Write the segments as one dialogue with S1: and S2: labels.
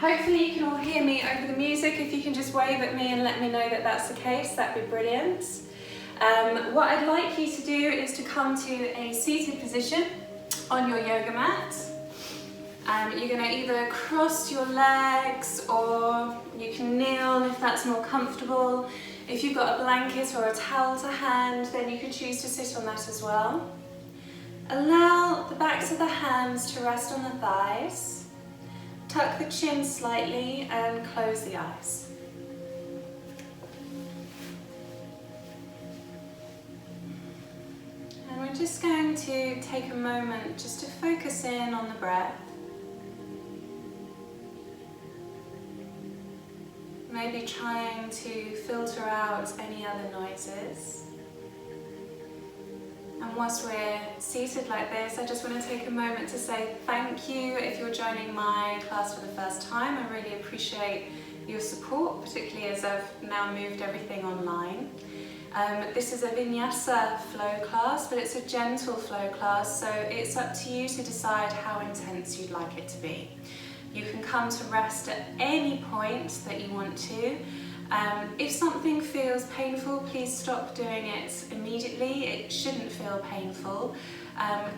S1: Hopefully you can all hear me over the music. If you can just wave at me and let me know that that's the case, that'd be brilliant. What I'd like you to do is to come to a seated position on your yoga mat. You're going to either cross your legs or you can kneel if that's more comfortable. If you've got a blanket or a towel to hand, then you can choose to sit on that as well. Allow the backs of the hands to rest on the thighs. Tuck the chin slightly and close the eyes. And we're just going to take a moment just to focus in on the breath. Maybe trying to filter out any other noises. And whilst we're seated like this, I just want to take a moment to say thank you if you're joining my class for the first time. I really appreciate your support, particularly as I've now moved everything online. This is a vinyasa flow class, but it's a gentle flow class, so it's up to you to decide how intense you'd like it to be. You can come to rest at any point that you want to. If something feels painful, please stop doing it immediately. It shouldn't feel painful.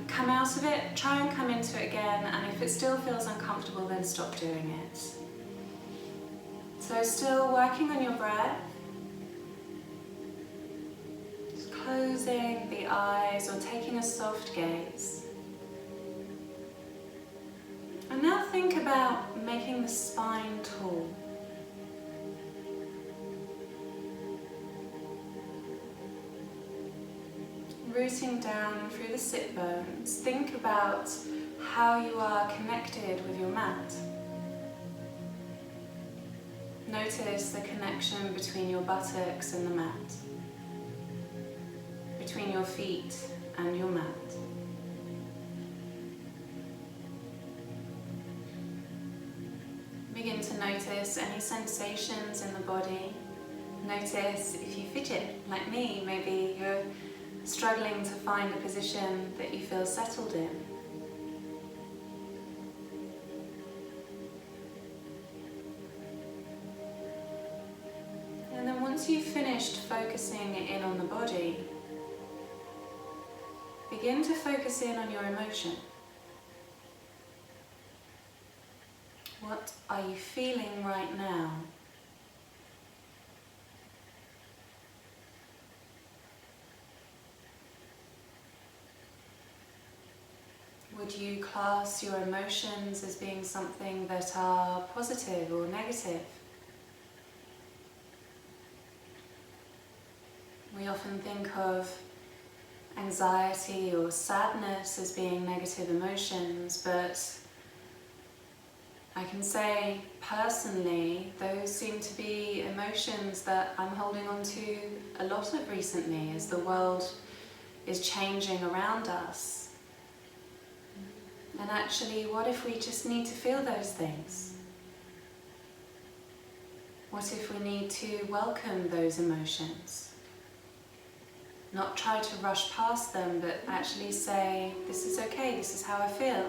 S1: Come out of it, try and come into it again, and if it still feels uncomfortable, then stop doing it. So still working on your breath. Just closing the eyes or taking a soft gaze. And now think about making the spine tall. Rooting down through the sit bones, think about how you are connected with your mat. Notice the connection between your buttocks and the mat, between your feet and your mat. Begin to notice any sensations in the body. Notice if you fidget, like me, maybe you're struggling to find a position that you feel settled in. And then once you've finished focusing in on the body, begin to focus in on your emotion. What are you feeling right now? Would you class your emotions as being something that are positive or negative? We often think of anxiety or sadness as being negative emotions, but I can say personally, those seem to be emotions that I'm holding on to a lot of recently as the world is changing around us. And actually, what if we just need to feel those things? What if we need to welcome those emotions? Not try to rush past them, but actually say, this is okay, this is how I feel.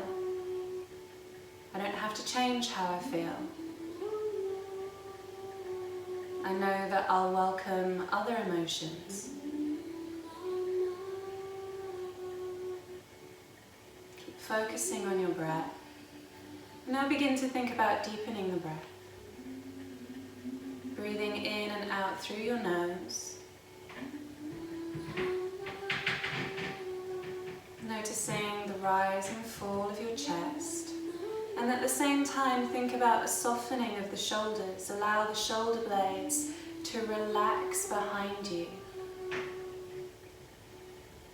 S1: I don't have to change how I feel. I know that I'll welcome other emotions. Keep focusing on your breath. Now begin to think about deepening the breath. Breathing in and out through your nose. Noticing the rise and fall of your chest. And at the same time, think about a softening of the shoulders. Allow the shoulder blades to relax behind you.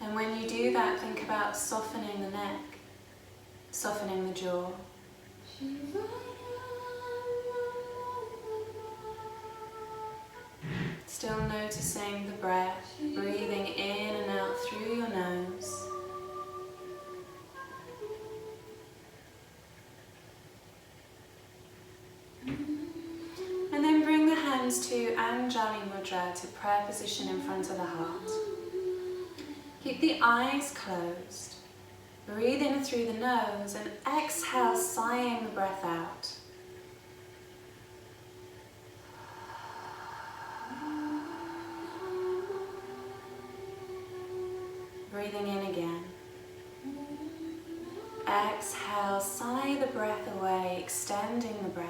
S1: And when you do that, think about softening the neck, softening the jaw. Still noticing the breath, breathing in and out through your nose. And then bring the hands to Anjali Mudra, to prayer position in front of the heart. Keep the eyes closed. Breathe in through the nose and exhale, sighing the breath out. breathing in again. Exhale, sigh the breath away, extending the breath.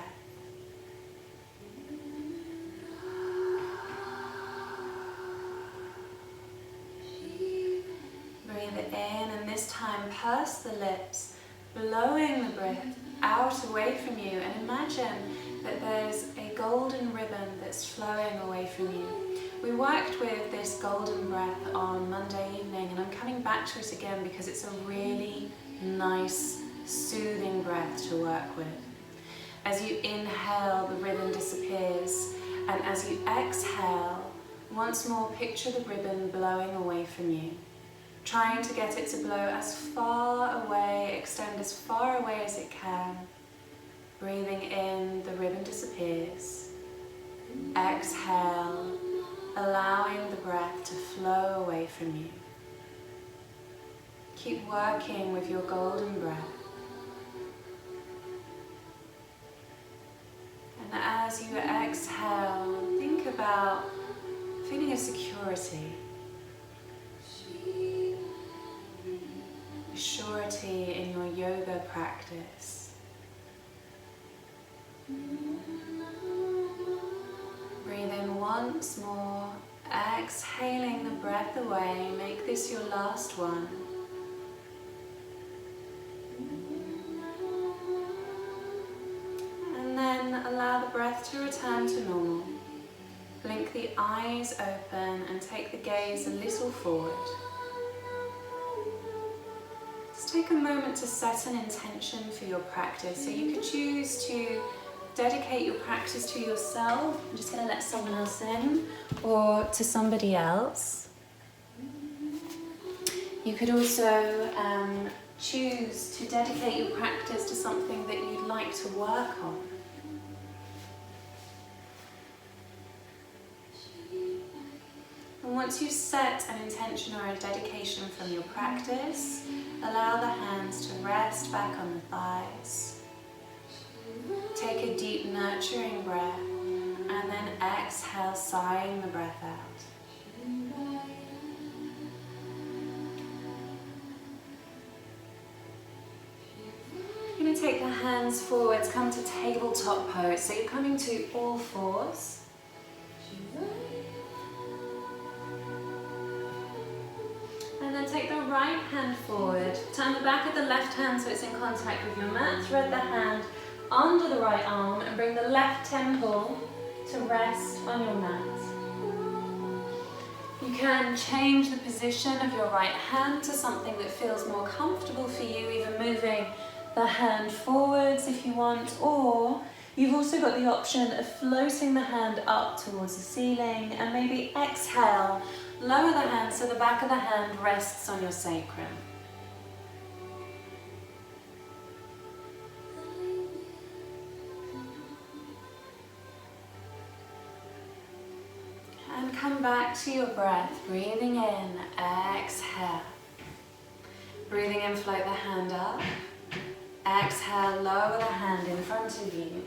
S1: Breathe it in, and this time purse the lips, blowing the breath out away from you, and imagine that there's a golden ribbon that's flowing away from you. We worked with this golden breath on Monday evening, and I'm coming back to it again because it's a really nice, soothing breath to work with. As you inhale, the ribbon disappears, and as you exhale, once more picture the ribbon blowing away from you, trying to get it to blow as far away, extend as far away as it can. Breathing in, the ribbon disappears. Exhale, allowing the breath to flow away from you. Keep working with your golden breath. And as you exhale, think about a feeling of security. Surety in your yoga practice. Breathe in once more, exhaling the breath away. Make this your last one. And then allow the breath to return to normal. Blink the eyes open and take the gaze a little forward. Take a moment to set an intention for your practice. So you could choose to dedicate your practice to yourself. I'm just going to let someone else in, or to somebody else. You could also choose to dedicate your practice to something that you'd like to work on. And once you've set an intention or a dedication from your practice, allow the hands to rest back on the thighs. Take a deep nurturing breath, and then exhale, sighing the breath out. You're going to take the hands forwards, come to tabletop pose. So you're coming to all fours. And then take the right hand forward, turn the back of the left hand so it's in contact with your mat, thread the hand under the right arm and bring the left temple to rest on your mat. You can change the position of your right hand to something that feels more comfortable for you, either moving the hand forwards if you want, or you've also got the option of floating the hand up towards the ceiling, and maybe exhale, lower the hand so the back of the hand rests on your sacrum. And come back to your breath, breathing in, exhale. Breathing in, float the hand up. Exhale, lower the hand in front of you.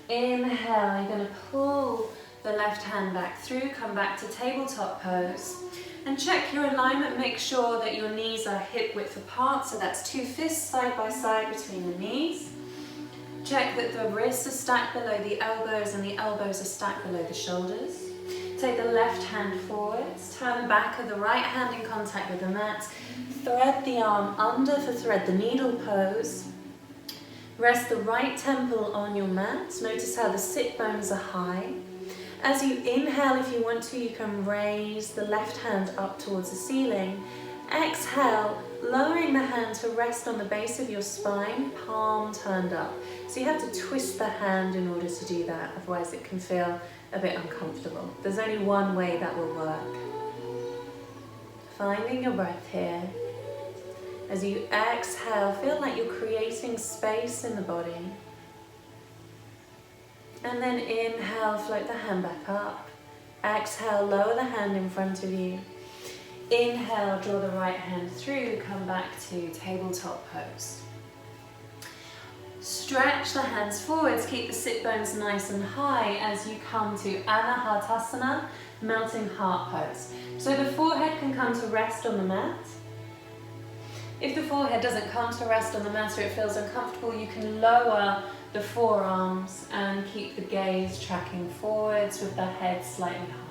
S1: Inhale, you're going to pull the left hand back through, come back to tabletop pose, and check your alignment. Make sure that your knees are hip width apart, so that's 2 fists side by side between the knees. Check that the wrists are stacked below the elbows and the elbows are stacked below the shoulders. Take the left hand forwards, turn the back of the right hand in contact with the mat, thread the arm under for thread the needle pose. Rest the right temple on your mat. Notice how the sit bones are high. As you inhale, if you want to, you can raise the left hand up towards the ceiling. Exhale, lowering the hand to rest on the base of your spine, palm turned up. So you have to twist the hand in order to do that, otherwise it can feel a bit uncomfortable. There's only one way that will work. Finding your breath here. As you exhale, feel like you're creating space in the body. And then inhale, float the hand back up. Exhale, lower the hand in front of you. Inhale, draw the right hand through, come back to tabletop pose. Stretch the hands forwards, keep the sit bones nice and high as you come to Anahatasana, melting heart pose. So the forehead can come to rest on the mat. If the forehead doesn't come to rest on the mat or it feels uncomfortable, you can lower the forearms and keep the gaze tracking forwards with the head slightly higher.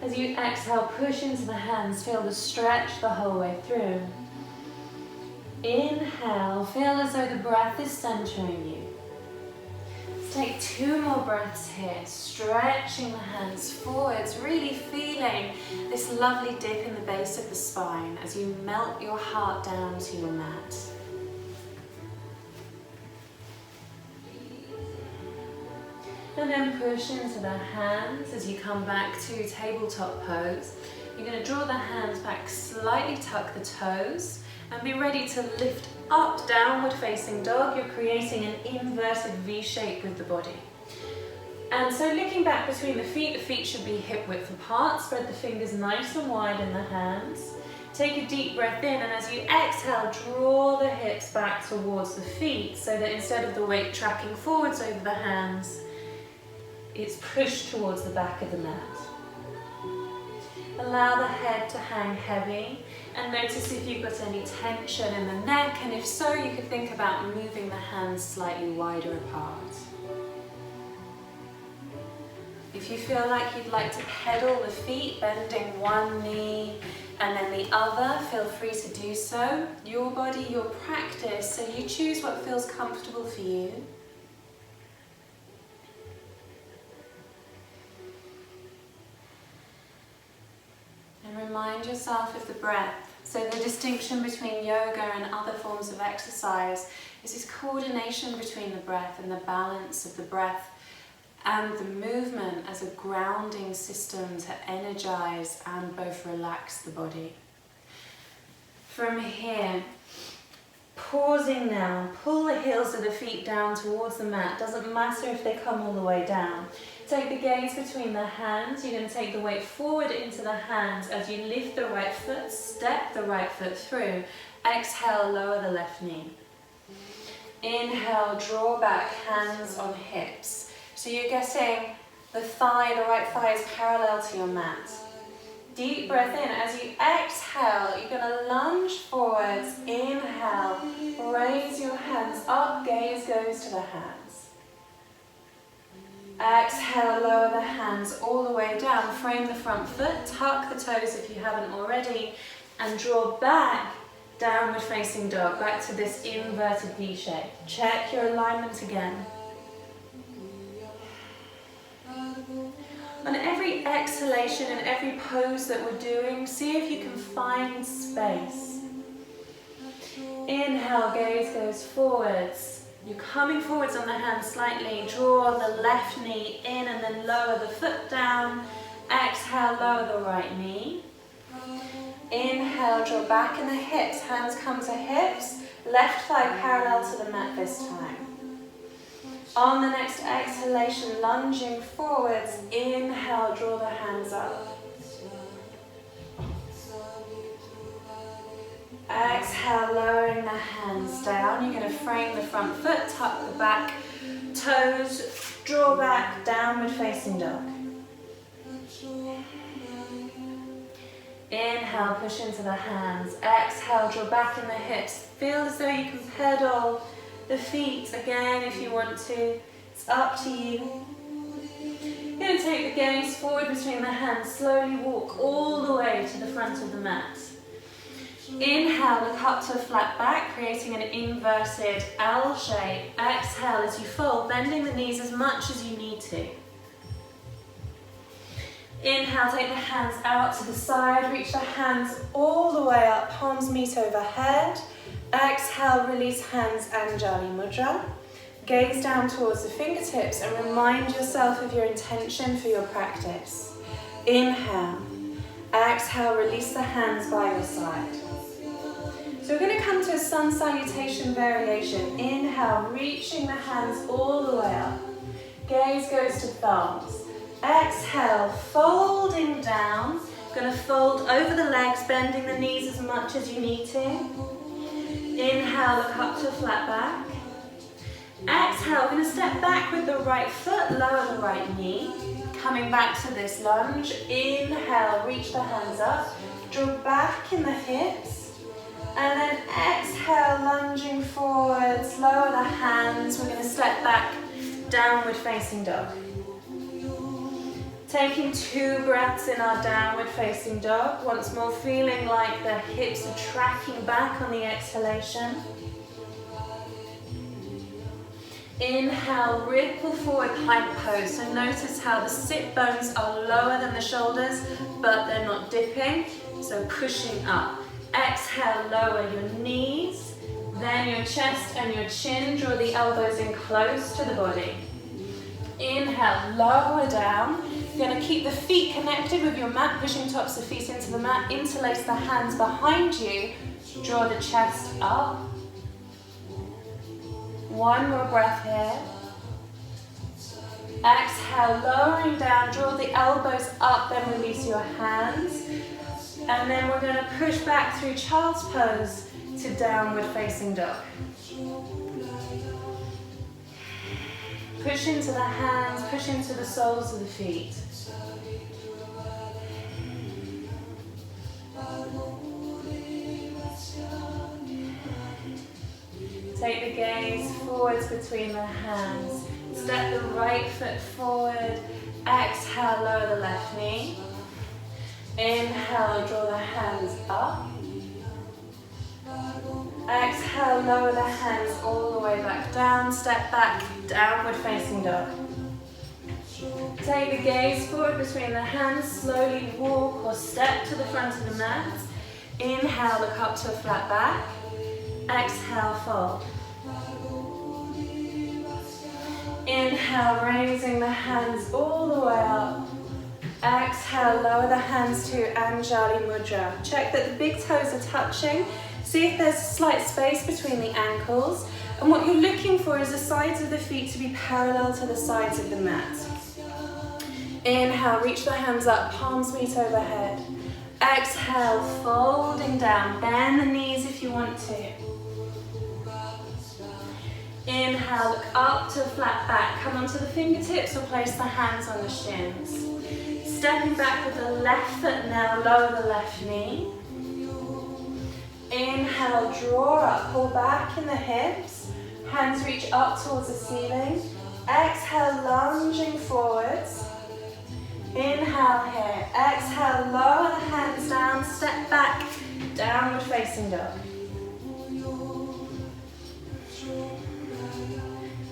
S1: As you exhale, push into the hands, feel the stretch the whole way through. Inhale, feel as though the breath is centering you. Let's take 2 more breaths here, stretching the hands forwards, really feeling this lovely dip in the base of the spine as you melt your heart down to your mat. And then push into the hands as you come back to tabletop pose. You're going to draw the hands back, slightly tuck the toes, and be ready to lift up, downward facing dog. You're creating an inverted V shape with the body. And so looking back between the feet should be hip width apart. Spread the fingers nice and wide in the hands. Take a deep breath in, and as you exhale, draw the hips back towards the feet so that instead of the weight tracking forwards over the hands, it's pushed towards the back of the mat. Allow the head to hang heavy and notice if you've got any tension in the neck, and if so, you could think about moving the hands slightly wider apart. If you feel like you'd like to pedal the feet, bending one knee and then the other, feel free to do so. Your body, your practice, so you choose what feels comfortable for you. Remind yourself of the breath. So the distinction between yoga and other forms of exercise is this coordination between the breath and the balance of the breath and the movement as a grounding system to energize and both relax the body. From here, pausing now, pull the heels of the feet down towards the mat. Doesn't matter if they come all the way down. Take the gaze between the hands. You're going to take the weight forward into the hands as you lift the right foot, step the right foot through. Exhale, lower the left knee. Inhale, draw back, hands on hips. So you're getting the right thigh is parallel to your mat. Deep breath in. As you exhale, you're going to lunge forwards. Inhale, raise your hands up, gaze goes to the hands. Exhale, lower the hands all the way down. Frame the front foot, tuck the toes if you haven't already, and draw back, downward facing dog, back to this inverted V shape. Check your alignment again. On every exhalation and every pose that we're doing, see if you can find space. Inhale, gaze goes forwards. You're coming forwards on the hands slightly. Draw the left knee in and then lower the foot down. Exhale, lower the right knee. Inhale, draw back in the hips. Hands come to hips. Left thigh parallel to the mat this time. On the next exhalation, lunging forwards. Inhale, draw the hands up. Exhale, lowering the hands down. You're going to frame the front foot, tuck the back toes, draw back, downward facing dog. Inhale, push into the hands. Exhale, draw back in the hips. Feel as though you can pedal the feet again if you want to. It's up to you. You're going to take the gaze forward between the hands. Slowly walk all the way to the front of the mat. Inhale, look up to a flat back, creating an inverted L shape. Exhale as you fold, bending the knees as much as you need to. Inhale, take the hands out to the side, reach the hands all the way up, palms meet overhead. Exhale, release hands, Anjali Mudra. Gaze down towards the fingertips and remind yourself of your intention for your practice. Inhale. Exhale, release the hands by your side. So we're going to come to a sun salutation variation. Inhale, reaching the hands all the way up. Gaze goes to thumbs. Exhale, folding down,
S2: Going to fold over the legs, bending the knees as much as you need to. Inhale, look up to a flat back. Exhale, we're going to step back with the right foot, lower the right knee. Coming back to this lunge. Inhale, reach the hands up. Draw back in the hips. And then exhale, lunging forwards, lower the hands. We're going to step back, downward facing dog. Taking 2 breaths in our downward facing dog. Once more, feeling like the hips are tracking back on the exhalation. Inhale, ripple forward, plank pose. So notice how the sit bones are lower than the shoulders, but they're not dipping, so pushing up. Exhale, lower your knees, then your chest and your chin. Draw the elbows in close to the body. Inhale, lower down. You're going to keep the feet connected with your mat, pushing tops of feet into the mat. Interlace the hands behind you. Draw the chest up. One more breath here. Exhale, lowering down, draw the elbows up, then release your hands. And then we're going to push back through child's pose to downward facing dog. Push into the hands, push into the soles of the feet. Take the gaze forwards between the hands. Step the right foot forward. Exhale, lower the left knee. Inhale, draw the hands up. Exhale, lower the hands all the way back down. Step back, downward facing dog. Take the gaze forward between the hands. Slowly walk or step to the front of the mat. Inhale, look up to a flat back. Exhale, fold. Inhale, raising the hands all the way up. Exhale, lower the hands to Anjali Mudra. Check that the big toes are touching. See if there's a slight space between the ankles. And what you're looking for is the sides of the feet to be parallel to the sides of the mat. Inhale, reach the hands up, palms meet overhead. Exhale, folding down. Bend the knees if you want to. Inhale, look up to a flat back. Come onto the fingertips or place the hands on the shins. Stepping back with the left foot now, lower the left knee. Inhale, draw up, pull back in the hips. Hands reach up towards the ceiling. Exhale, lunging forwards. Inhale here. Exhale, lower the hands down, step back, downward facing dog.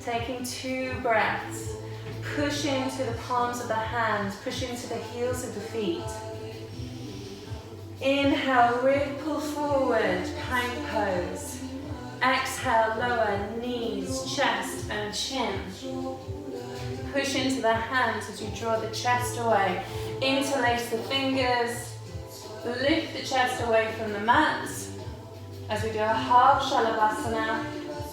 S2: Taking 2 breaths. Push into the palms of the hands, push into the heels of the feet. Inhale, ripple forward, plank pose. Exhale, lower knees, chest and chin. Push into the hands as you draw the chest away. Interlace the fingers. Lift the chest away from the mat as we do a half Shalabhasana.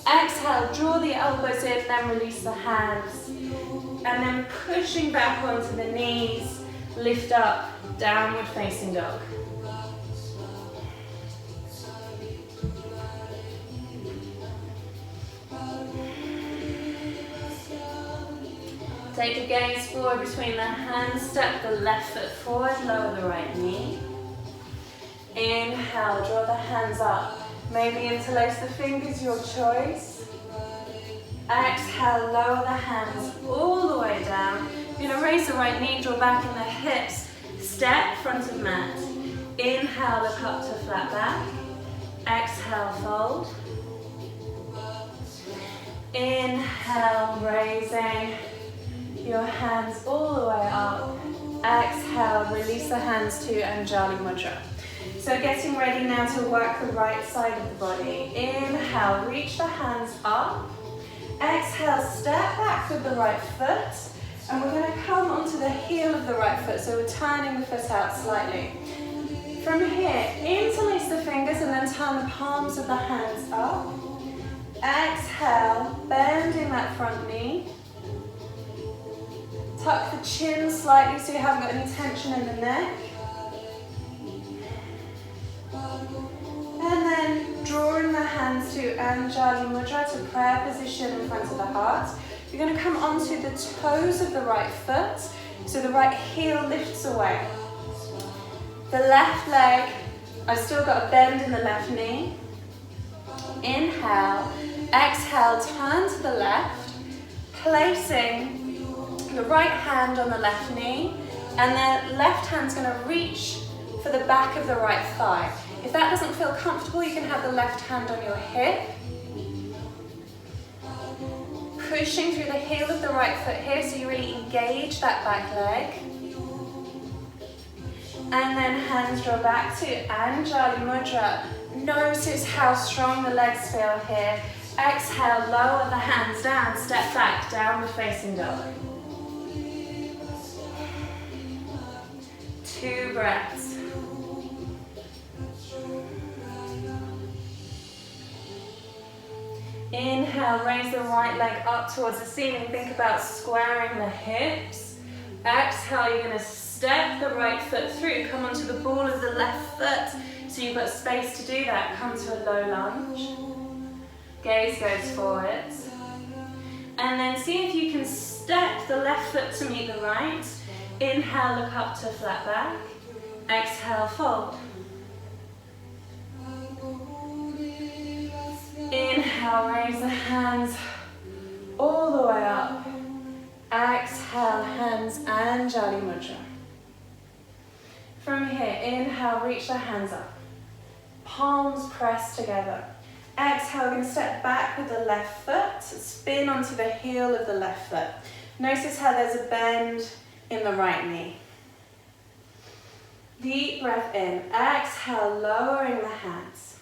S2: Exhale, draw the elbows in, then release the hands. And then pushing back onto the knees, lift up, downward facing dog. Take a gaze forward between the hands, step the left foot forward, lower the right knee. Inhale, draw the hands up. Maybe interlace the fingers, your choice. Exhale, lower the hands all the way down. You're going to raise the right knee, draw back in the hips. Step front of mat. Inhale, look up to flat back. Exhale, fold. Inhale, raising your hands all the way up. Exhale, release the hands to Anjali Mudra. So getting ready now to work the right side of the body. Inhale, reach the hands up. Exhale, step back with the right foot. And we're going to come onto the heel of the right foot. So we're turning the foot out slightly. From here, interlace the fingers and then turn the palms of the hands up. Exhale, bending that front knee. Tuck the chin slightly so you haven't got any tension in the neck.
S1: And then drawing the hands to Anjali Mudra, to prayer position in front of the heart. You're going to come onto the toes of the right foot, so the right heel lifts away. The left leg, I've still got a bend in the left knee. Inhale, exhale, turn to the left, placing the right hand on the left knee, and the left hand's going to reach for the back of the right thigh. If that doesn't feel comfortable, you can have the left hand on your hip. Pushing through the heel of the right foot here, so you really engage that back leg. And then hands draw back to Anjali Mudra. Notice how strong the legs feel here. Exhale, lower the hands down, step back, downward facing dog. 2 breaths. Inhale, raise the right leg up towards the ceiling. Think about squaring the hips. Exhale, you're going to step the right foot through. Come onto the ball of the left foot. So you've got space to do that. Come to a low lunge. Gaze goes forwards. And then see if you can step the left foot to meet the right. Inhale, look up to flat back. Exhale, fold. Inhale, raise the hands all the way up. Exhale, hands Anjali Mudra. From here, inhale, reach the hands up. Palms pressed together. Exhale, we're going to step back with the left foot. Spin onto the heel of the left foot. Notice how there's a bend in the right knee. Deep breath in. Exhale, lowering the hands.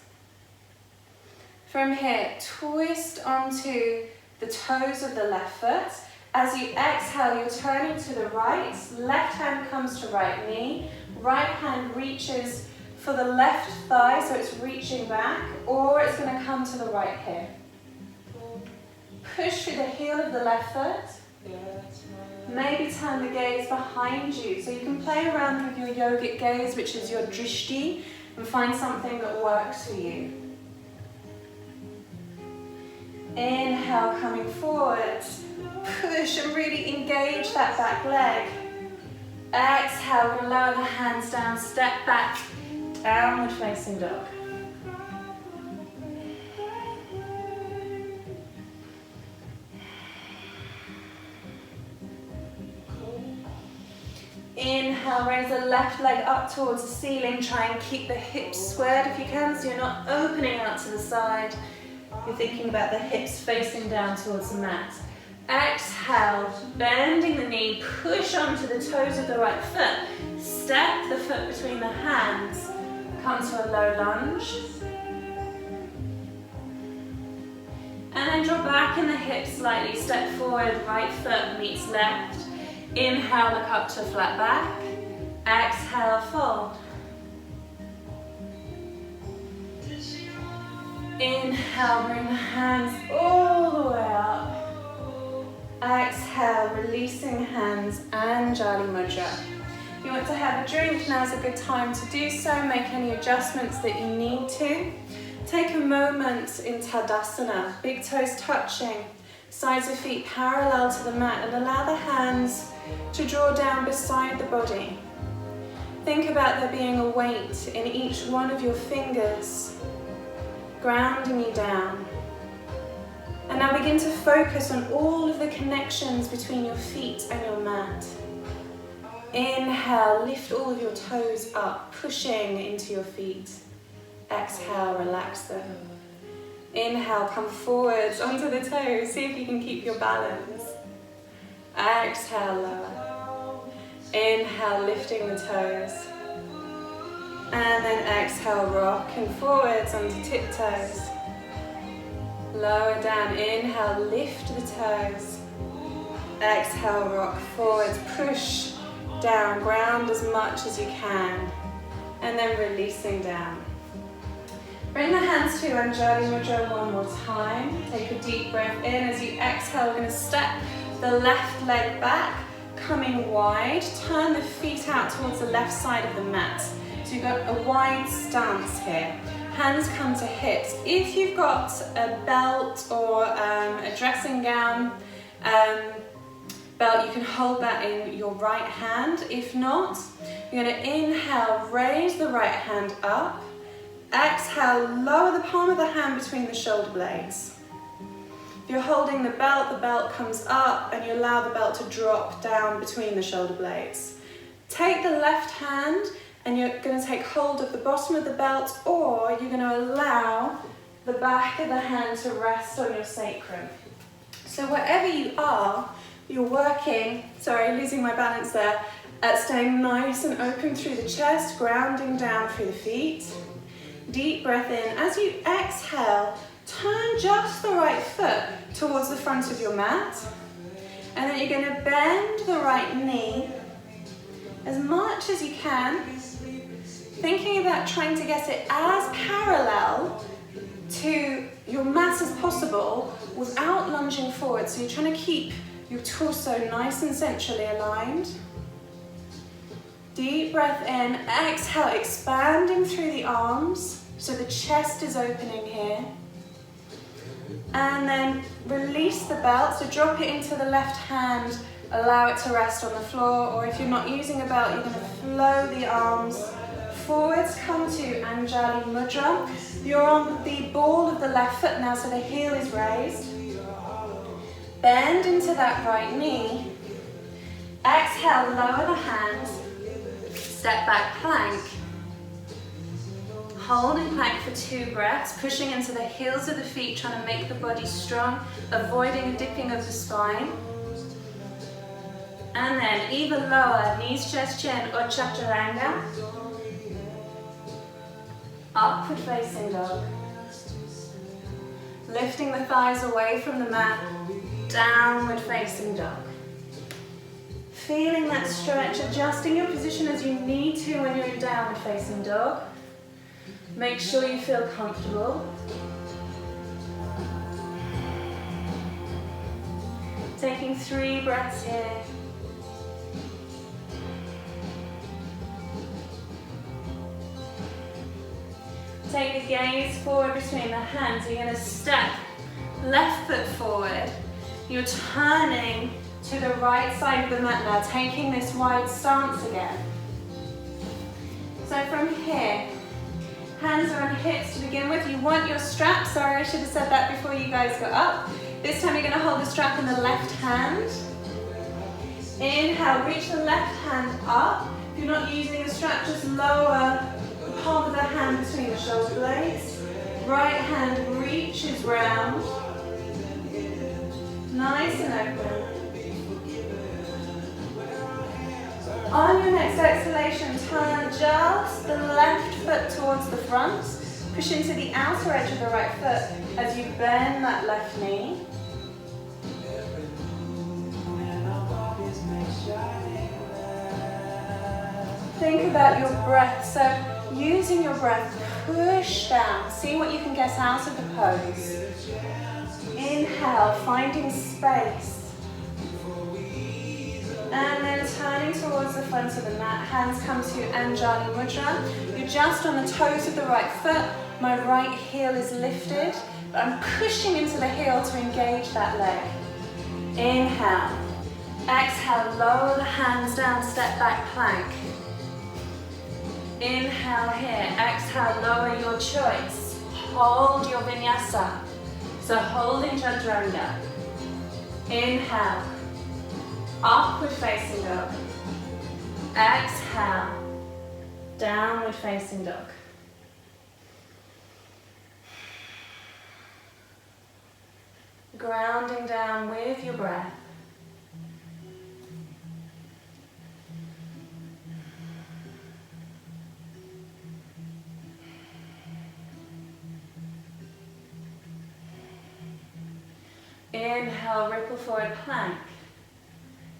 S1: From here, twist onto the toes of the left foot. As you exhale, you're turning to the right. Left hand comes to right knee. Right hand reaches for the left thigh, so it's reaching back, or it's going to come to the right hip. Push through the heel of the left foot. Maybe turn the gaze behind you. So you can play around with your yogic gaze, which is your drishti, and find something that works for you. Inhale, coming forward. Push and really engage that back leg. Exhale, we're going to lower the hands down, step back, downward facing dog. Inhale, raise the left leg up towards the ceiling. Try and keep the hips squared if you can, so you're not opening out to the side. You're thinking about the hips facing down towards the mat. Exhale, bending the knee, push onto the toes of the right foot. Step the foot between the hands. Come to a low lunge. And then draw back in the hips slightly. Step forward, right foot meets left. Inhale, look up to flat back. Exhale, fold. Inhale, bring the hands all the way up. Exhale, releasing hands, Anjali Mudra. If you want to have a drink, now's a good time to do so. Make any adjustments that you need to. Take a moment in Tadasana, big toes touching, sides of feet parallel to the mat, and allow the hands to draw down beside the body. Think about there being a weight in each one of your fingers, grounding you down. And now begin to focus on all of the connections between your feet and your mat. Inhale, lift all of your toes up, pushing into your feet. Exhale, relax them. Inhale, come forwards onto the toes. See if you can keep your balance. Exhale, lower. Inhale, lifting the toes. And then exhale, rocking forwards onto tiptoes. Lower down, inhale, lift the toes. Exhale, rock forwards, push down, ground as much as you can. And then releasing down. Bring the hands to Anjali Mudra one more time. Take a deep breath in. As you exhale, we're going to step the left leg back, coming wide. Turn the feet out towards the left side of the mat. So you've got a wide stance here. Hands come to hips. If you've got a belt or a dressing gown belt, you can hold that in your right hand. If not, you're going to inhale, raise the right hand up. Exhale, lower the palm of the hand between the shoulder blades. If you're holding the belt comes up and you allow the belt to drop down between the shoulder blades. Take the left hand and you're going to take hold of the bottom of the belt, or you're going to allow the back of the hand to rest on your sacrum. So wherever you are, you're working, sorry, losing my balance there, at staying nice and open through the chest, grounding down through the feet. Deep breath in. As you exhale, turn just the right foot towards the front of your mat. And then you're going to bend the right knee as much as you can, thinking about trying to get it as parallel to your mat as possible without lunging forward. So you're trying to keep your torso nice and centrally aligned. Deep breath in, exhale, expanding through the arms, so the chest is opening here. And then release the belt, so drop it into the left hand, allow it to rest on the floor, or if you're not using a belt, you're going to flow the arms forwards, come to Anjali Mudra. You're on the ball of the left foot now, so the heel is raised. Bend into that right knee. Exhale, lower the hands. Step back plank. Holding plank for 2 breaths, pushing into the heels of the feet, trying to make the body strong, avoiding a dipping of the spine. And then even lower, knees, chest, chin, or chaturanga. Upward facing dog. Lifting the thighs away from the mat, downward facing dog. Feeling that stretch, adjusting your position as you need to when you're in downward facing dog. Make sure you feel comfortable. Taking 3 breaths here. Take the gaze forward between the hands. You're going to step left foot forward. You're turning to the right side of the mat now, taking this wide stance again. So from here, hands are on hips to begin with. You want your strap. Sorry, I should have said that before you guys got up. This time you're going to hold the strap in the left hand. Inhale, reach the left hand up. If you're not using the strap, just lower the palm of the hand between the shoulder blades. Right hand reaches round. Nice and open. On your next exhalation, turn just the left foot towards the front. Push into the outer edge of the right foot as you bend that left knee. Think about your breath. So using your breath, push down. See what you can get out of the pose. Inhale, finding space. And then turning towards the front of the mat, hands come to Anjali Mudra. You're just on the toes of the right foot. My right heel is lifted, but I'm pushing into the heel to engage that leg. Inhale. Exhale, lower the hands down, step back plank. Inhale here, exhale, lower your choice. Hold your vinyasa. So holding chaturanga. Inhale. Upward facing dog. Exhale. Downward facing dog. Grounding down with your breath. Inhale, ripple forward plank.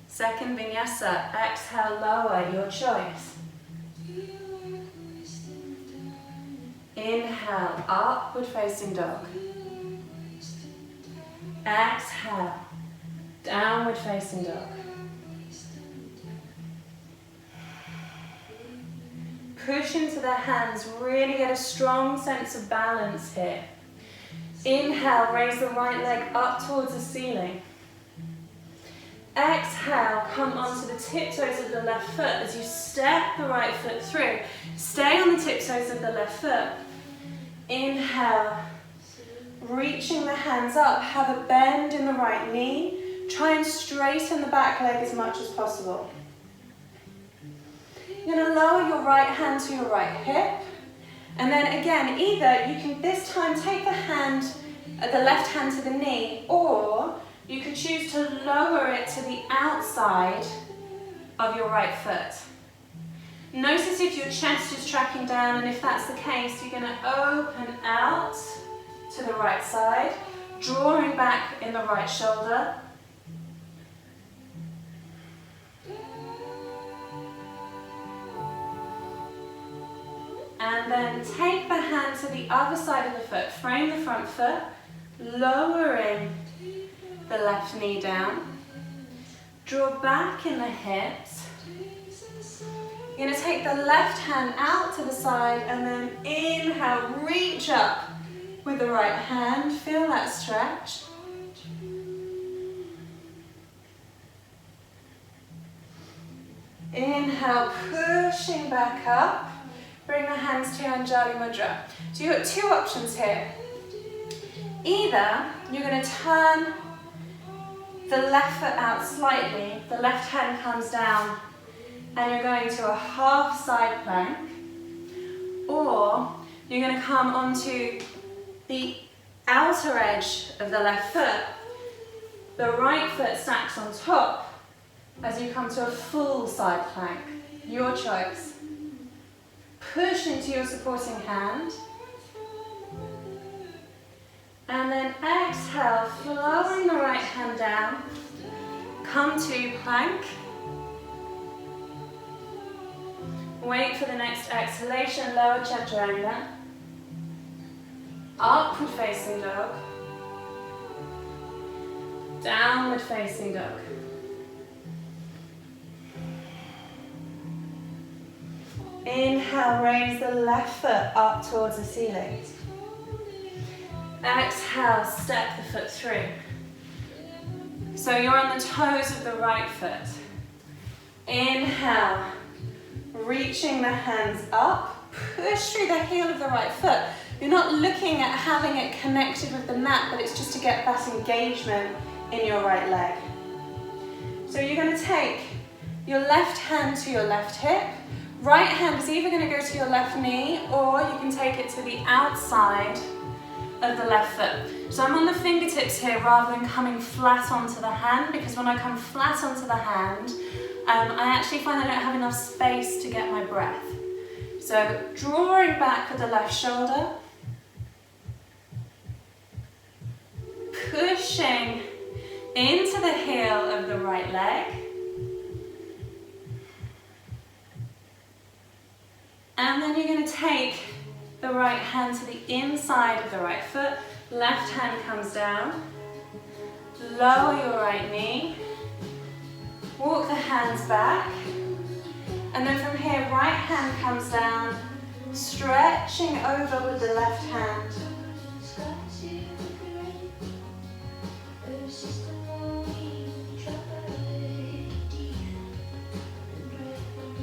S1: Second vinyasa, exhale, lower, your choice. Inhale, upward facing dog. Exhale, downward facing dog.
S2: Push into the hands, really get a strong sense of balance here. Inhale, raise the right leg up towards the ceiling. Exhale, come onto the tiptoes of the left foot as you step the right foot through. Stay on the tiptoes of the left foot. Inhale, reaching the hands up, have a bend in the right knee. Try and straighten the back leg as much as possible. You're going to lower your right hand to your right hip. And then again, either you can this time take the left hand to the knee, or you could choose to lower it to the outside of your right foot. Notice if your chest is tracking down, and if that's the case, you're going to open out to the right side, drawing back in the right shoulder. And then take the hand to the other side of the foot, frame the front foot, lowering the left knee down. Draw back in the hips. You're going to take the left hand out to the side and then inhale, reach up with the right hand. Feel that stretch. Inhale, pushing back up. Bring the hands to Anjali Mudra. So you've got two options here. Either you're going to turn the left foot out slightly, the left hand comes down, and you're going to a half side plank, or you're going to come onto the outer edge of the left foot. The right foot stacks on top as you come to a full side plank. Your choice. Push into your supporting hand. And then exhale, flowing the right hand down. Come to plank. Wait for the next exhalation, lower chaturanga. Upward facing dog. Downward facing dog. Inhale, raise the left foot up towards the ceiling. Exhale, step the foot through. So you're on the toes of the right foot. Inhale, reaching the hands up, push through the heel of the right foot. You're not looking at having it connected with the mat, but it's just to get that engagement in your right leg. So you're going to take your left hand to your left hip. Right hand is either going to go to your left knee, or you can take it to the outside of the left foot. So I'm on the fingertips here rather than coming flat onto the hand, because when I come flat onto the hand, I actually find I don't have enough space to get my breath. So drawing back with the left shoulder, pushing into the heel of the right leg, and then you're going to take the right hand to the inside of the right foot, left hand comes down, lower your right knee, walk the hands back, and then from here right hand comes down, stretching over with the left hand.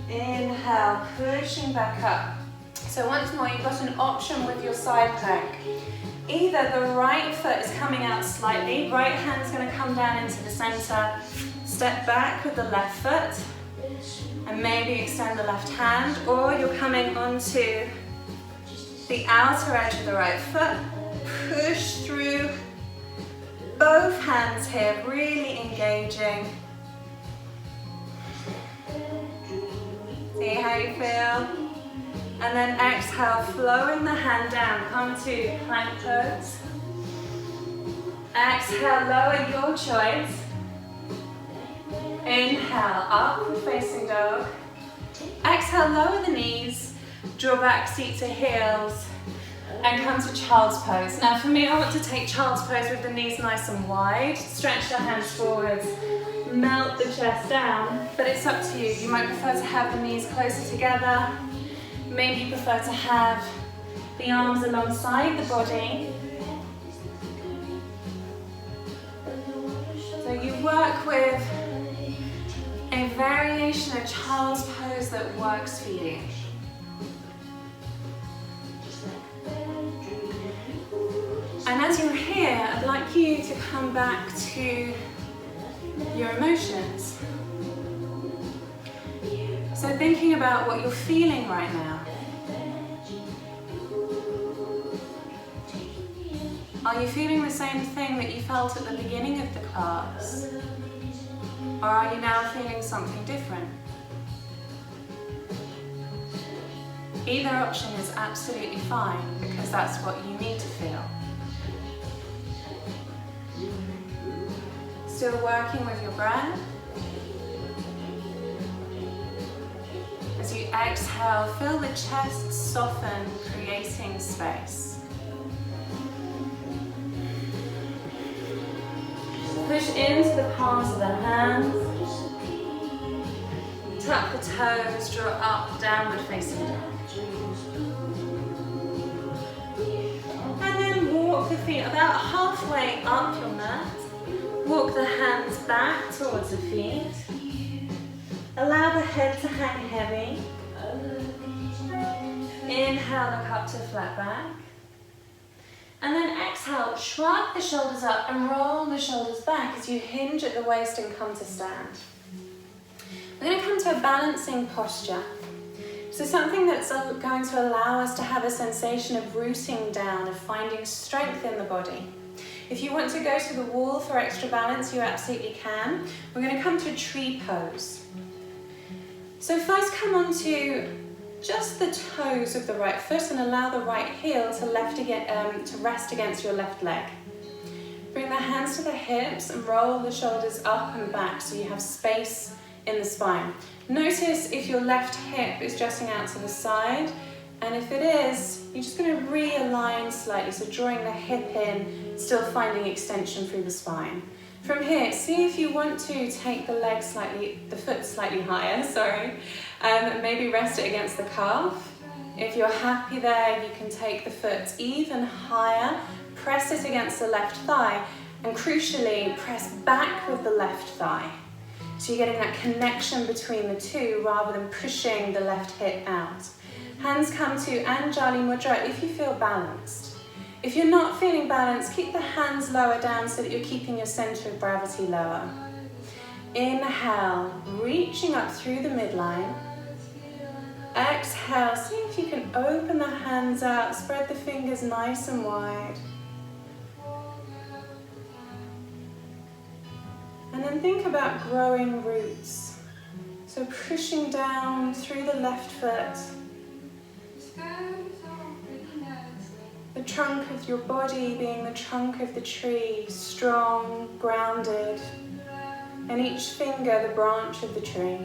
S2: Inhale, pushing back up. So once more, you've got an option with your side plank. Either the right foot is coming out slightly, right hand is going to come down into the center, step back with the left foot, and maybe extend the left hand, or you're coming onto the outer edge of the right foot, push through both hands here, really engaging. See how you feel? And then exhale, flowing the hand down, come to plank pose. Exhale, lower your choice. Inhale, upward facing dog. Exhale, lower the knees, draw back seat to heels, and come to child's pose. Now for me, I want to take child's pose with the knees nice and wide, stretch the hands forwards, melt the chest down, but it's up to you. You might prefer to have the knees closer together. Maybe you prefer to have the arms alongside the body. So you work with a variation of child's pose that works for you. And as you're here, I'd like you to come back to your emotions. So thinking about what you're feeling right now. Are you feeling the same thing that you felt at the beginning of the class? Or are you now feeling something different? Either option is absolutely fine because that's what you need to feel. Still working with your breath. As you exhale, feel the chest soften, creating space. Push into the palms of the hands. Tuck the toes, draw up, downward facing dog. And then walk the feet about halfway up your mat. Walk the hands back towards the feet. Allow the head to hang heavy. Inhale, look up to flat back. And then exhale, shrug the shoulders up and roll the shoulders back as you hinge at the waist and come to stand. We're going to come to a balancing posture. So something that's going to allow us to have a sensation of rooting down, of finding strength in the body. If you want to go to the wall for extra balance, you absolutely can. We're going to come to a tree pose. So first come onto just the toes of the right foot and allow the right heel to rest against your left leg. Bring the hands to the hips and roll the shoulders up and back so you have space in the spine. Notice if your left hip is jutting out to the side, and if it is, you're just going to realign slightly, so drawing the hip in, still finding extension through the spine. From here, see if you want to take the foot slightly higher, maybe rest it against the calf. If you're happy there, you can take the foot even higher, press it against the left thigh, and crucially, press back with the left thigh. So you're getting that connection between the two rather than pushing the left hip out. Hands come to Anjali Mudra if you feel balanced. If you're not feeling balanced, keep the hands lower down so that you're keeping your center of gravity lower. Inhale, reaching up through the midline. Exhale, see if you can open the hands out, spread the fingers nice and wide. And then think about growing roots. So pushing down through the left foot. The trunk of your body being the trunk of the tree, strong, grounded, and each finger the branch of the tree.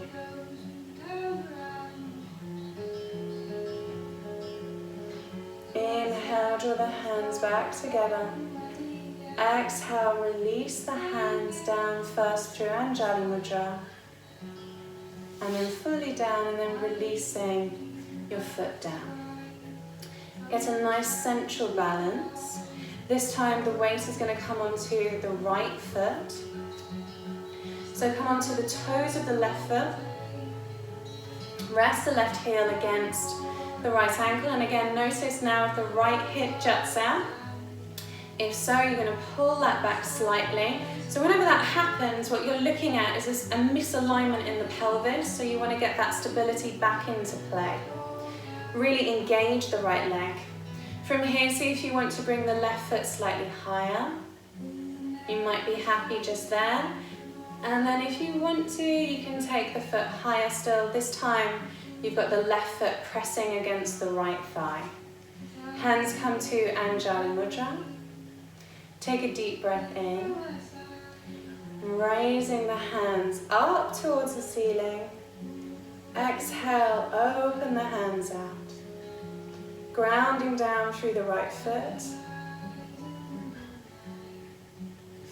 S2: Inhale, draw the hands back together. Exhale, release the hands down first through Anjali Mudra, and then fully down, and then releasing your foot down. Get a nice central balance. This time the weight is going to come onto the right foot. So come onto the toes of the left foot. Rest the left heel against the right ankle. And again, notice now if the right hip juts out. If so, you're going to pull that back slightly. So whenever that happens, what you're looking at is a misalignment in the pelvis. So you want to get that stability back into play. Really engage the right leg. From here, see if you want to bring the left foot slightly higher. You might be happy just there. And then if you want to, you can take the foot higher still. This time, you've got the left foot pressing against the right thigh. Hands come to Anjali Mudra. Take a deep breath in. Raising the hands up towards the ceiling. Exhale, open the hands out. Grounding down through the right foot.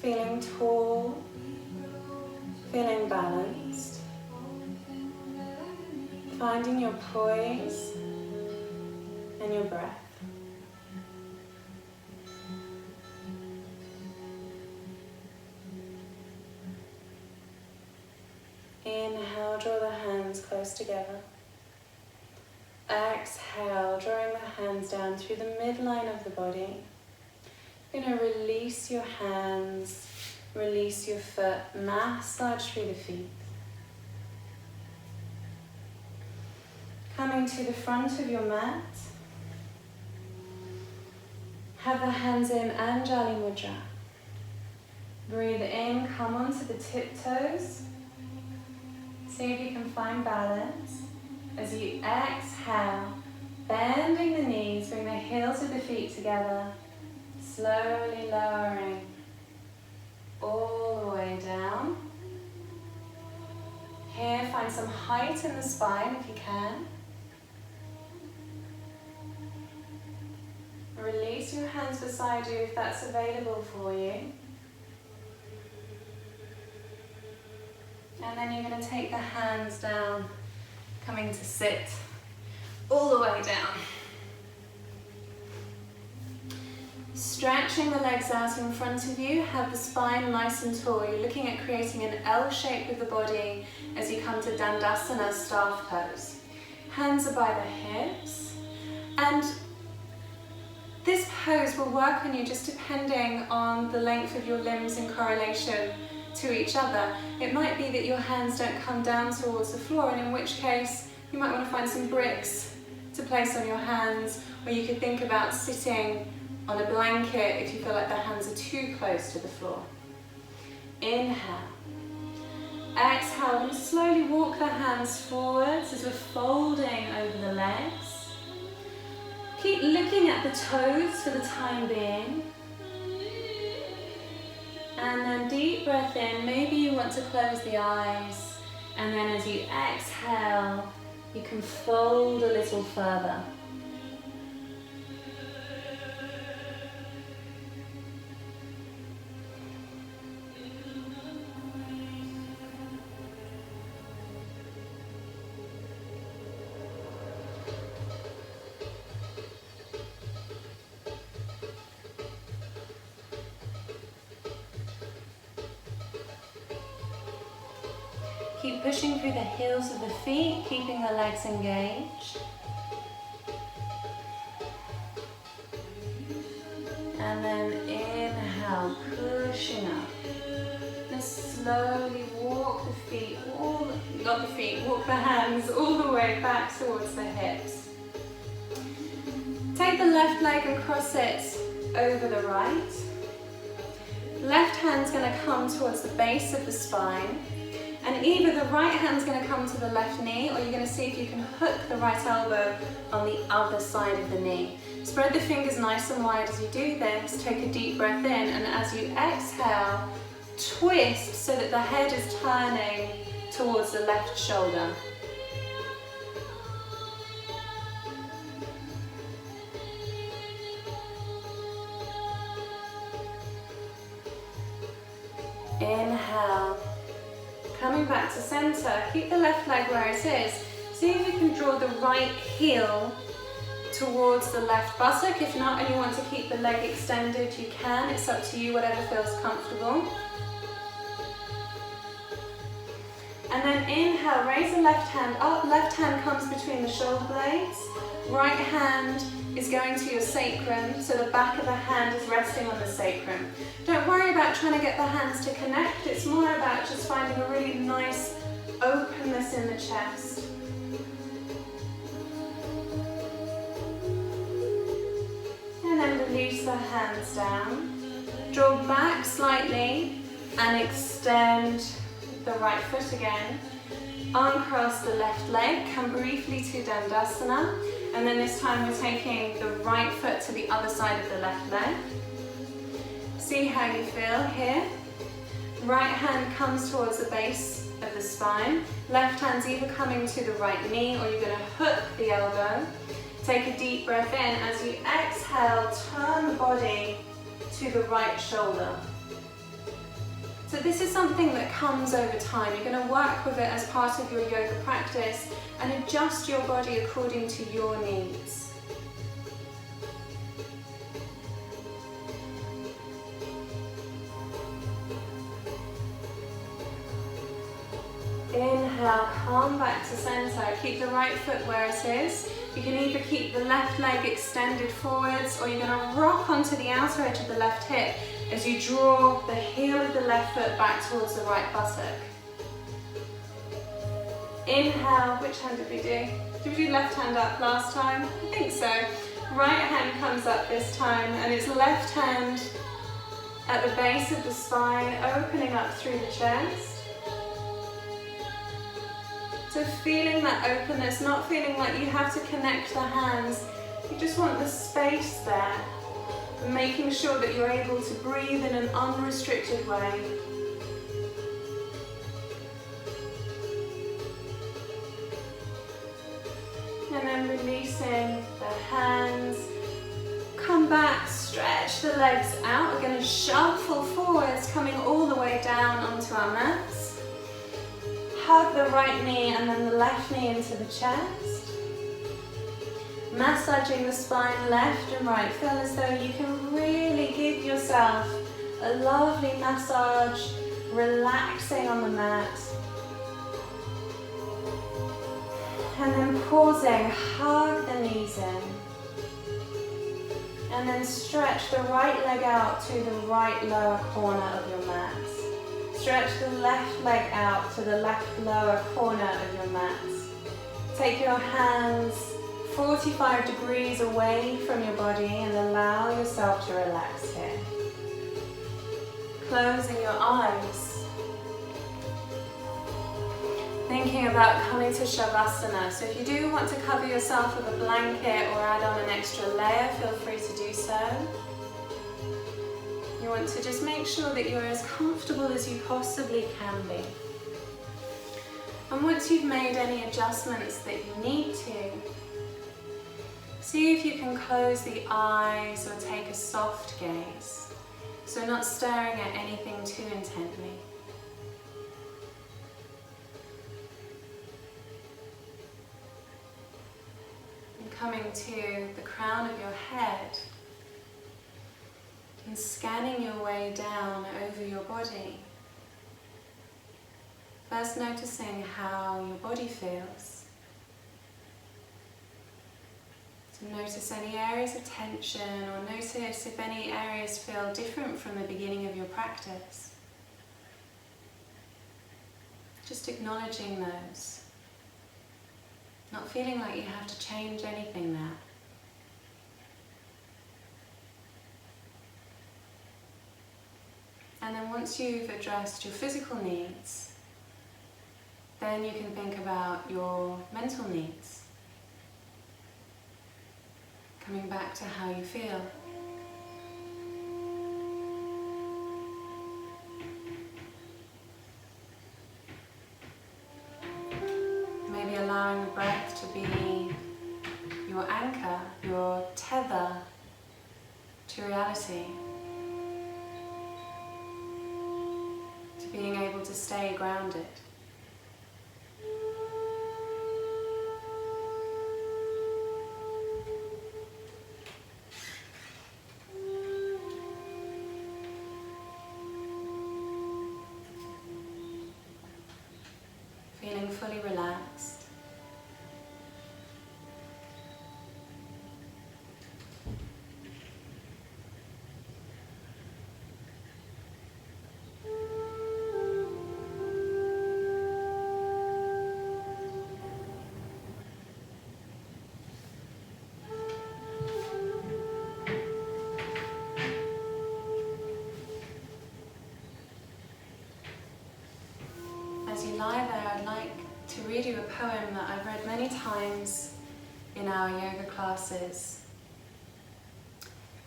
S2: Feeling tall. Feeling balanced. Finding your poise. and your breath. Inhale, draw the hands close together. Exhale, drawing the hands down through the midline of the body. You're going to release your hands, release your foot, massage through the feet. Coming to the front of your mat. Have the hands in Anjali Mudra. Breathe in, come onto the tiptoes. See if you can find balance. As you exhale, bending the knees, bring the heels of the feet together, slowly lowering all the way down. Here, find some height in the spine if you can. Release your hands beside you if that's available for you. And then you're going to take the hands down, coming to sit all the way down. Stretching the legs out in front of you, have the spine nice and tall. You're looking at creating an L shape with the body as you come to Dandasana, staff pose. Hands are by the hips, and this pose will work on you just depending on the length of your limbs in correlation to each other. It might be that your hands don't come down towards the floor, and in which case you might want to find some bricks to place on your hands, or you could think about sitting on a blanket if you feel like the hands are too close to the floor. Inhale. Exhale, and slowly walk the hands forwards as we're folding over the legs. Keep looking at the toes for the time being. And then deep breath in, maybe you want to close the eyes. And then as you exhale, you can fold a little further. Keep pushing through the heels of the feet, keeping the legs engaged. And then inhale, pushing up. And slowly walk the feet, walk the hands all the way back towards the hips. Take the left leg and cross it over the right. Left hand's going to come towards the base of the spine. And either the right hand's going to come to the left knee, or you're going to see if you can hook the right elbow on the other side of the knee. Spread the fingers nice and wide as you do this. Take a deep breath in, and as you exhale, twist so that the head is turning towards the left shoulder. Inhale. Coming back to center, keep the left leg where it is. See if you can draw the right heel towards the left buttock. If not, and you want to keep the leg extended, you can. It's up to you, whatever feels comfortable. And then inhale, raise the left hand up. Left hand comes between the shoulder blades. Right hand is going to your sacrum, so the back of the hand is resting on the sacrum. Don't worry about trying to get the hands to connect. It's more about just finding a really nice openness in the chest. And then release the hands down. Draw back slightly and extend the right foot again. Uncross the left leg, come briefly to Dandasana. And then this time we're taking the right foot to the other side of the left leg. See how you feel here. Right hand comes towards the base of the spine. Left hand's either coming to the right knee, or you're going to hook the elbow. Take a deep breath in. As you exhale, turn the body to the right shoulder. So this is something that comes over time. You're going to work with it as part of your yoga practice and adjust your body according to your needs.
S1: Inhale, come back to center. Keep the right foot where it is. You can either keep the left leg extended forwards, or you're going to rock onto the outer edge of the left hip as you draw the heel of the left foot back towards the right buttock. Inhale, which hand did we do? Did we do left hand up last time? I think so. Right hand comes up this time, and it's left hand at the base of the spine, opening up through the chest. So feeling that openness, not feeling like you have to connect the hands. You just want the space there. Making sure that you're able to breathe in an unrestricted way. And then releasing the hands. Come back, stretch the legs out. We're going to shuffle forwards, coming all the way down onto our mats. Hug the right knee and then the left knee into the chest. Massaging the spine left and right. Feel as though you can really give yourself a lovely massage, relaxing on the mat. And then pausing, hug the knees in. And then stretch the right leg out to the right lower corner of your mat. Stretch the left leg out to the left lower corner of your mat. Take your hands 45 degrees away from your body and allow yourself to relax here. Closing your eyes. Thinking about coming to Shavasana. So if you do want to cover yourself with a blanket or add on an extra layer, feel free to do so. You want to just make sure that you're as comfortable as you possibly can be. And once you've made any adjustments that you need to, see if you can close the eyes or take a soft gaze. So not staring at anything too intently. And coming to the crown of your head, and scanning your way down over your body. First noticing how your body feels. So notice any areas of tension, or notice if any areas feel different from the beginning of your practice. Just acknowledging those. Not feeling like you have to change anything there. And then once you've addressed your physical needs, then you can think about your mental needs. Coming back to how you feel. Maybe allowing the breath to be your anchor, your tether to reality. Being able to stay grounded. Feeling fully relaxed. As you lie there, I'd like to read you a poem that I've read many times in our yoga classes.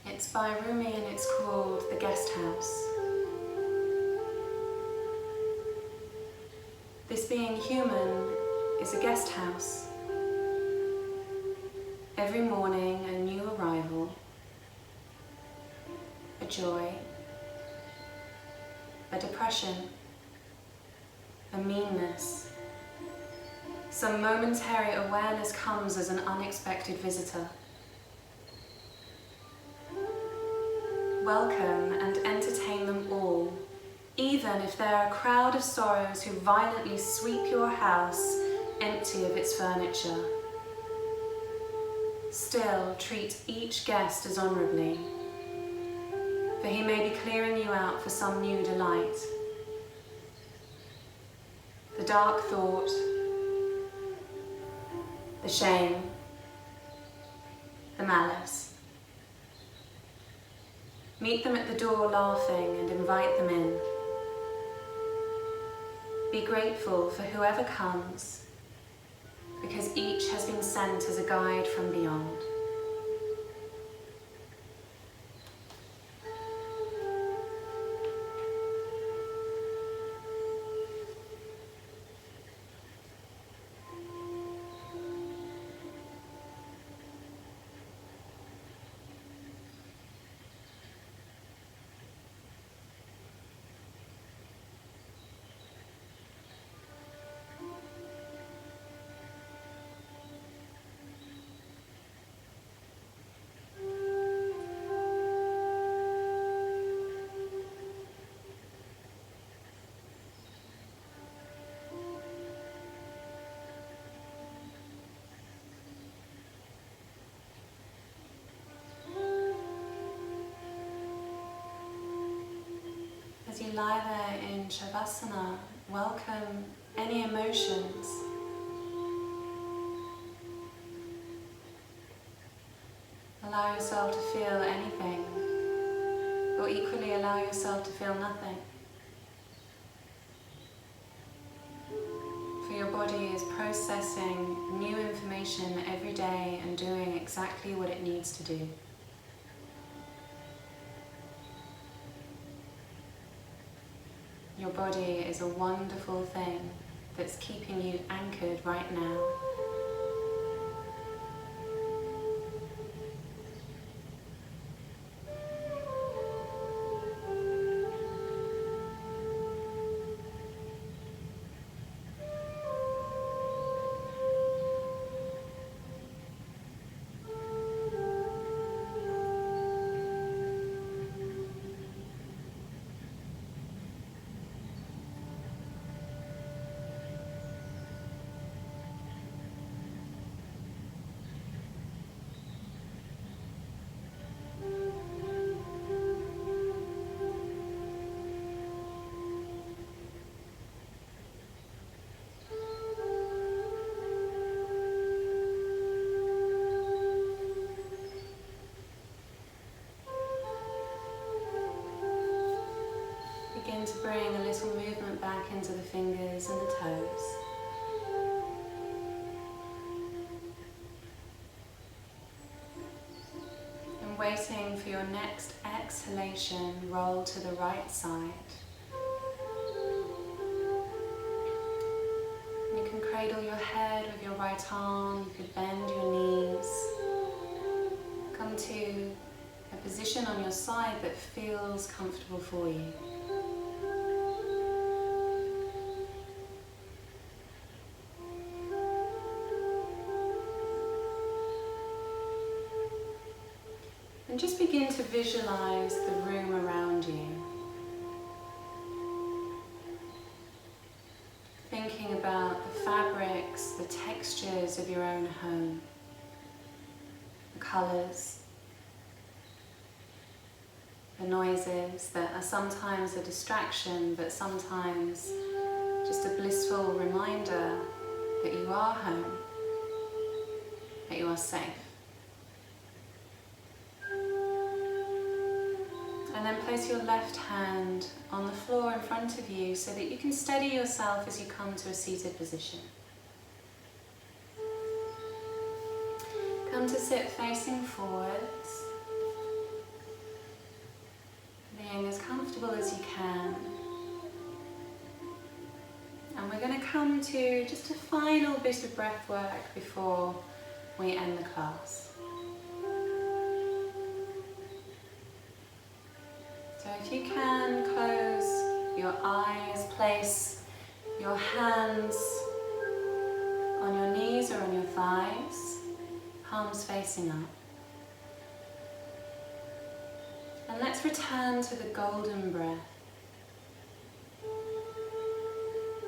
S1: It's by Rumi and it's called The Guest House. This being human is a guest house. Every morning a new arrival, a joy, a depression, a meanness. Some momentary awareness comes as an unexpected visitor. Welcome and entertain them all, even if there are a crowd of sorrows who violently sweep your house empty of its furniture. Still treat each guest as honourably, for he may be clearing you out for some new delight. The dark thought, the shame, the malice. Meet them at the door laughing and invite them in. Be grateful for whoever comes, because each has been sent as a guide from beyond. As you lie there in savasana, welcome any emotions. Allow yourself to feel anything, or equally allow yourself to feel nothing. For your body is processing new information every day and doing exactly what it needs to do. Your body is a wonderful thing that's keeping you anchored right now. Begin to bring a little movement back into the fingers and the toes. And waiting for your next exhalation, roll to the right side. You can cradle your head with your right arm, you could bend your knees. Come to a position on your side that feels comfortable for you. And just begin to visualize the room around you. Thinking about the fabrics, the textures of your own home, the colours, the noises that are sometimes a distraction, but sometimes just a blissful reminder that you are home, that you are safe. And then place your left hand on the floor in front of you so that you can steady yourself as you come to a seated position. Come to sit facing forwards, being as comfortable as you can. And we're going to come to just a final bit of breath work before we end the class. So if you can, close your eyes, place your hands on your knees or on your thighs, palms facing up. And let's return to the golden breath.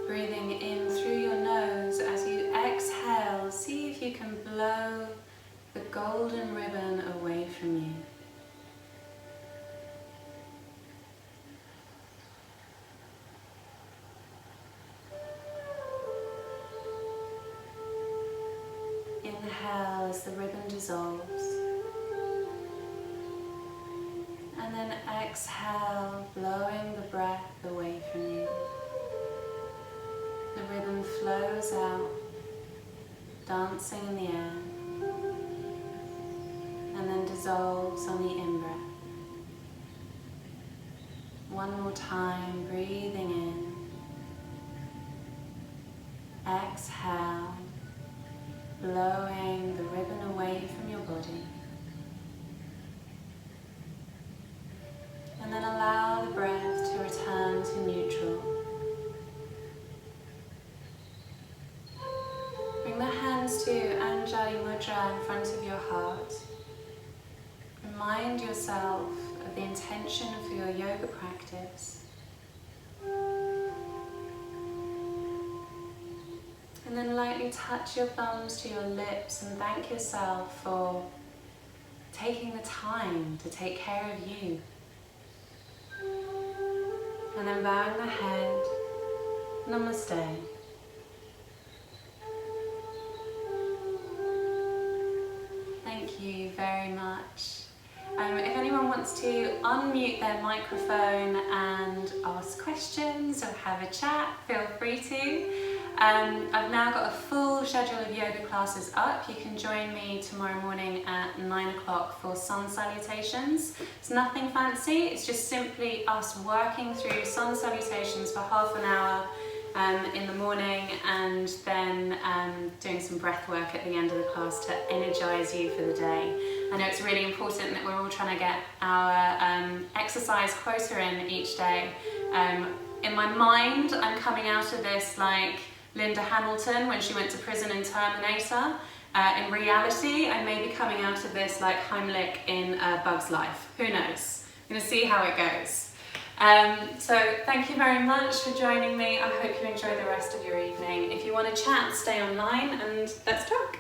S1: Breathing in through your nose. As you exhale, see if you can blow the golden ribbon away from you. Inhale as the ribbon dissolves. And then exhale, blowing the breath away from you. The ribbon flows out, dancing in the air, and then dissolves on the in-breath. One more time, breathing in. Exhale, blowing the ribbon away from your body. And then allow the breath to return to neutral. Bring the hands to Anjali Mudra in front of your heart. Remind yourself of the intention for your yoga practice. And then lightly touch your thumbs to your lips and thank yourself for taking the time to take care of you. And then bowing the head, namaste. Thank you very much. If anyone wants to unmute their microphone and ask questions or have a chat, feel free to. I've now got a full schedule of yoga classes up. You can join me tomorrow morning at 9 o'clock for sun salutations. It's nothing fancy, it's just simply us working through sun salutations for half an hour in the morning, and then doing some breath work at the end of the class to energize you for the day. I know it's really important that we're all trying to get our exercise quota in each day. In my mind, I'm coming out of this like Linda Hamilton when she went to prison in Terminator. In reality, I may be coming out of this like Heimlich in Bug's Life. Who knows? I'm going to see how it goes. So thank you very much for joining me. I hope you enjoy the rest of your evening. If you want to chat, stay online and let's talk.